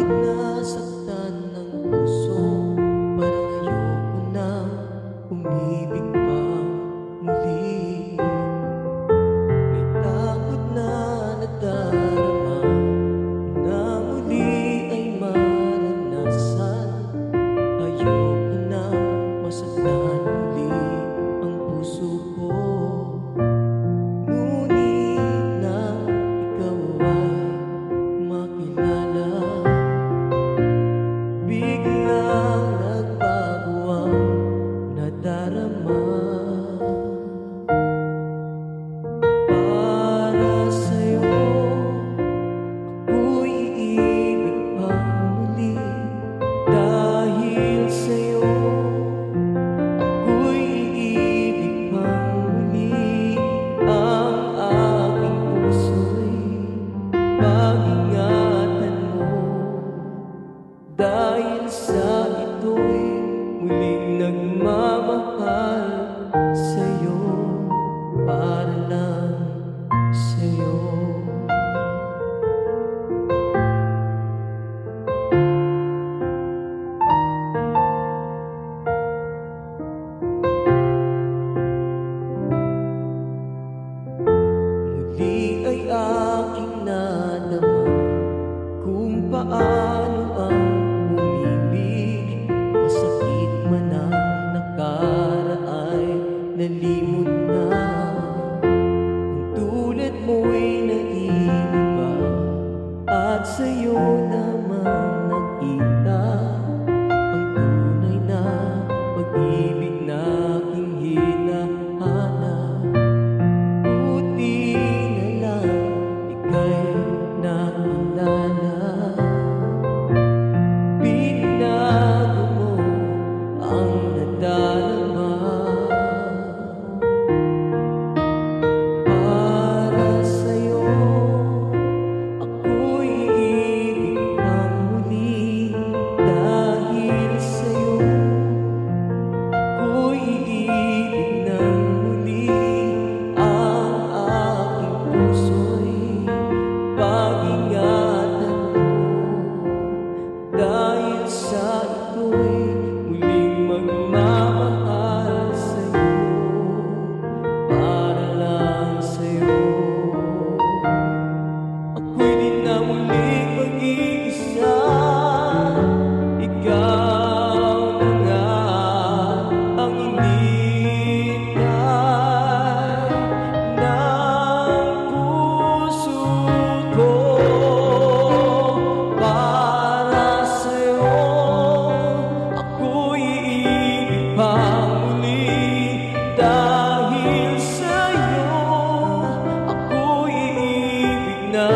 nasaktan ng puso, parang ayoko na umibig pa muli. May takot na nadarama na muli ay maranasan. Ayoko na masaktan muli ang puso ko. Ngunit nang ikaw ay makilala, biglang nagbago ang nadarama. Para sa'yo ako'y iibig pang muli. Dahil sa'yo ako'y iibig pang muli. Ang aking puso'y pag-ingatan mo. Dahil sa ito'y muling nagmamahal sa'yo, para lang sa'yo. Muli ay aking nadama kung paano ang umibig. Masakit man ang nakaraay, nalimot na. Ang tulad mo'y naiiba, at sa'yo naman nakita ang tunay na pag-ibig na aking hinahanap. Buti na lang ika'y nakilala. Binago mo ang nadarama. Para sa'yo ako'y iibig pang muli. Dahil sa'yo ako'y iibig ng muli. Ang aking puso'y pag-ingatan mo. Dahil sa ito'y muling magmamahal sa'yo, para lang sa'yo. Ako'y di na muling mag-iisa. Ikaw na nga ang hinihintay ng puso ko. Para sa'yo ako'y iibig pang muli. Dahil sa'yo ako'y iibig na